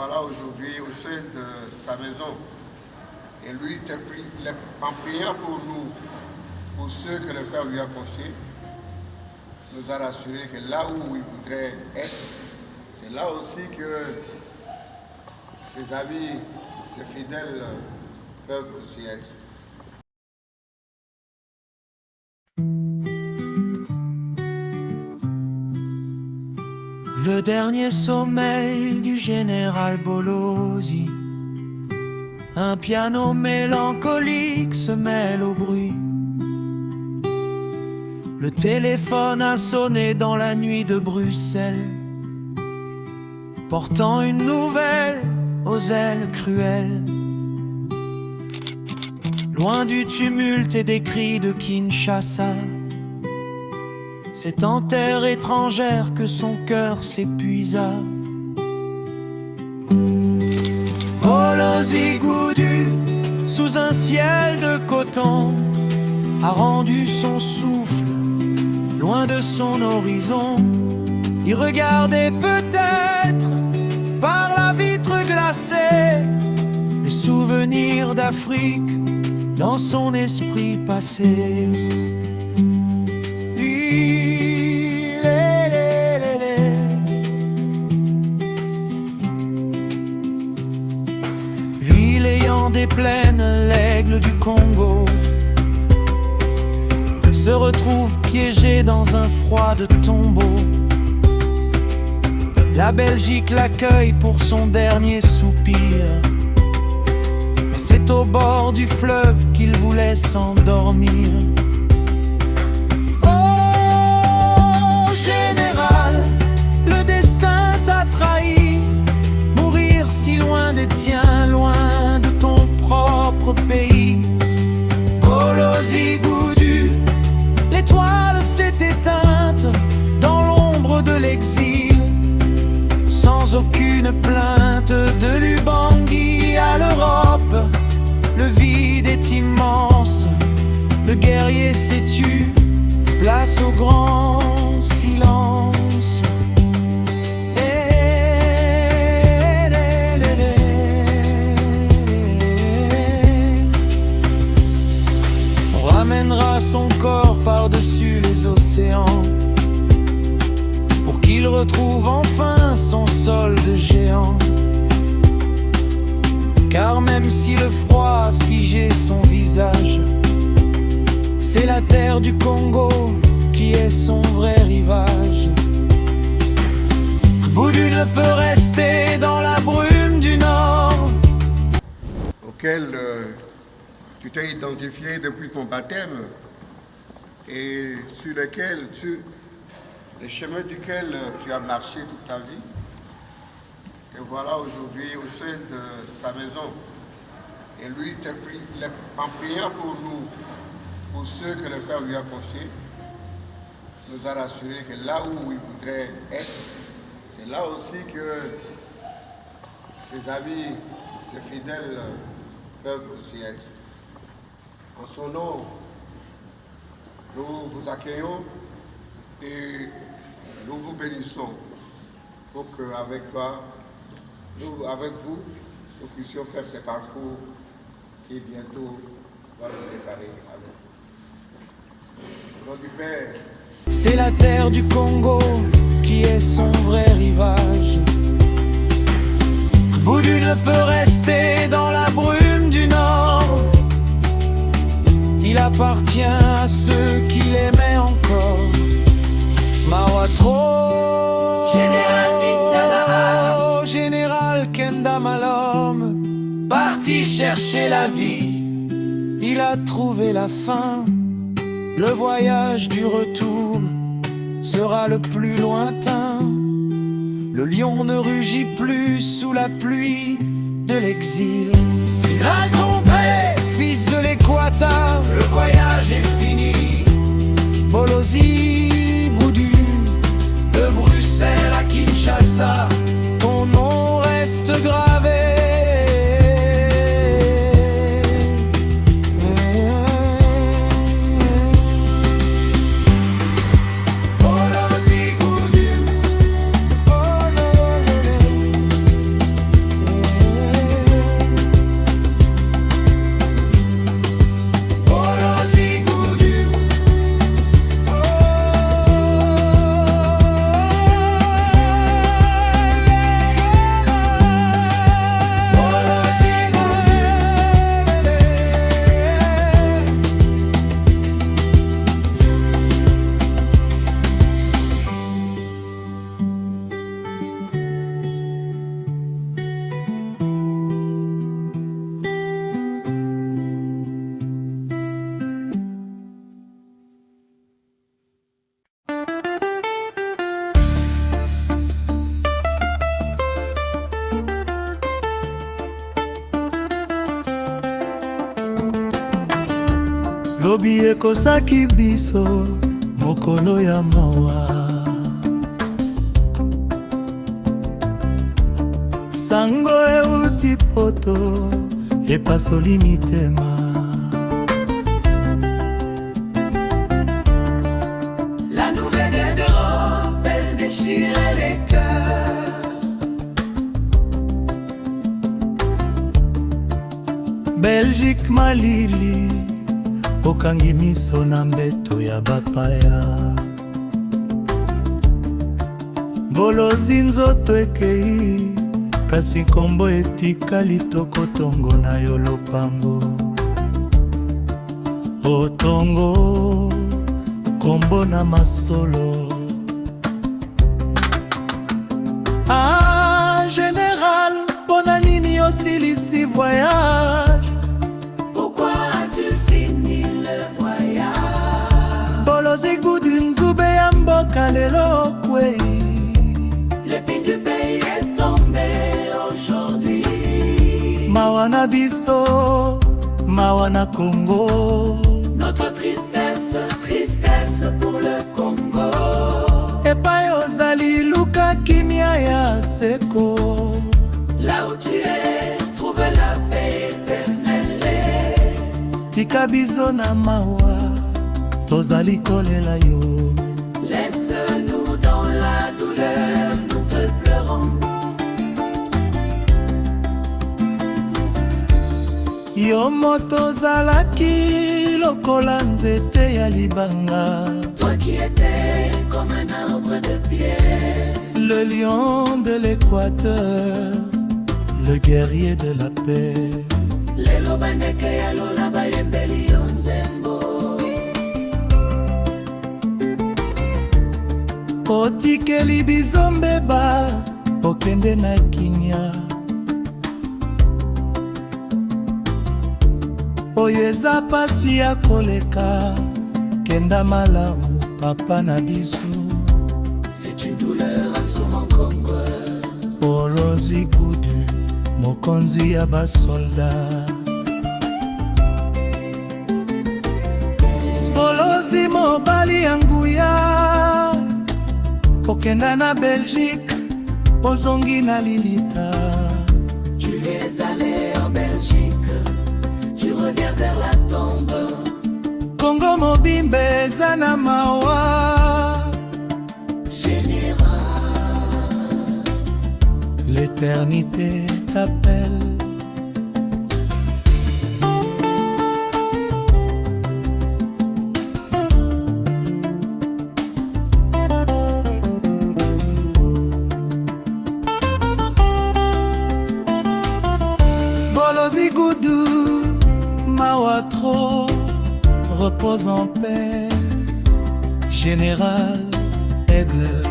Voilà aujourd'hui au sein de sa maison. Et lui, en priant pour nous, pour ceux que le Père lui a confiés, nous a rassuré que là où il voudrait être, c'est là aussi que ses amis, ses fidèles peuvent aussi être. Le dernier sommeil du général Bolosi. Un piano mélancolique se mêle au bruit. Le téléphone a sonné dans la nuit de Bruxelles, portant une nouvelle aux ailes cruelles. Loin du tumulte et des cris de Kinshasa, c'est en terre étrangère que son cœur s'épuisa. Bolosi Goudu, sous un ciel de coton, a rendu son souffle loin de son horizon. Il regardait peut-être par la vitre glacée les souvenirs d'Afrique dans son esprit passé. Lui, l'ayant des plaines, l'aigle du Congo se retrouve piégé dans un froid de tombeau. La Belgique l'accueille pour son dernier soupir, mais c'est au bord du fleuve qu'il voulait s'endormir. Oh général, le destin t'a trahi. Mourir si loin des tiens, loin de ton propre pays. Bolosi Goudu, l'étoile s'est éteinte dans l'ombre de l'exil. Sans aucune plainte, de l'Ubangui à l'Europe, le vide est immense. Le guerrier s'est tu, place au grand silence. On ramènera son corps par-dessus les océans pour qu'il retrouve enfin son sol de géant. Car même si le froid a figé son visage, c'est la terre du Congo qui est son vrai rivage. Boudu ne peut rester dans la brume du Nord, Auquel tu t'es identifié depuis ton baptême et sur les chemins duquel tu as marché toute ta vie. Et voilà aujourd'hui au sein de sa maison. Et lui, en priant pour nous, pour ceux que le Père lui a confiés, nous a rassuré que là où il voudrait être, c'est là aussi que ses amis, ses fidèles peuvent aussi être. En son nom, nous vous accueillons et nous vous bénissons pour qu'avec toi, avec vous, nous puissions faire ce parcours qui bientôt va nous séparer avec vous. Au nom du Père, c'est la terre du Congo qui est son vrai rivage. Boudu ne peut rester dans la brume du Nord. Il appartient à ceux qui l'aimaient encore. Mawatro, Général Kenda Malom, parti chercher la vie, il a trouvé la fin. Le voyage du retour sera le plus lointain. Le lion ne rugit plus sous la pluie de l'exil. Final trompé, fils de l'Équateur, le voyage est fini. Bolosi Goudu, de Bruxelles à Kinshasa, ton nom reste gravé. Bolosi Goudu, oh, lobi ekosaki biso mokolo ya mawa. Sango euti poto epasoli mitema. La nouvelle d'Europe, elle déchirait les cœurs. Belgique malili okangi miso na mbeto ya bapaya. Bolozi nzoto ekei kasi kombo etikali tokotongo na yo lopango. Otongo kombo na masolo. Ah général, pona nini osilisi voyage? Pourquoi as-tu fini le voyage? Bolozi gudu nzube ya mboka lelo kwei. L'épine du pays est tombée aujourd'hui. Mawana biso, mawana Congo. Notre tristesse, tristesse pour le Congo. Epai ozali luka kimia ya seko. Là où tu es, trouve la paix éternelle. Tika biso na mawa, tozali kolela yo. Laisse-nous dans la douleur, nous te pleurons. Yo moto zalaki lokola nzete ya libanga. Toi qui étais comme un arbre de pierre. Le lion de l'Équateur, le guerrier de la paix. Lelo bandeke ya lola bayembeli yo nzembo. Otikeli biso mbeba, okende na kinya. Oyo eza pasi ya koleka, kenda malamu papa na biso. C'est une douleur assommant-Congo. Bolozi gudu mokonzi ya basolda. Bolozi mobali ya nguya, okenda na Belgique, ozongi na lilita. Tu es allé en Belgique, tu reviens vers la tombe. Congo mobimbe eza na mawa. Général, l'éternité t'appelle. Bolozi Goudou, mawa trop, repose en paix. Général Aigle.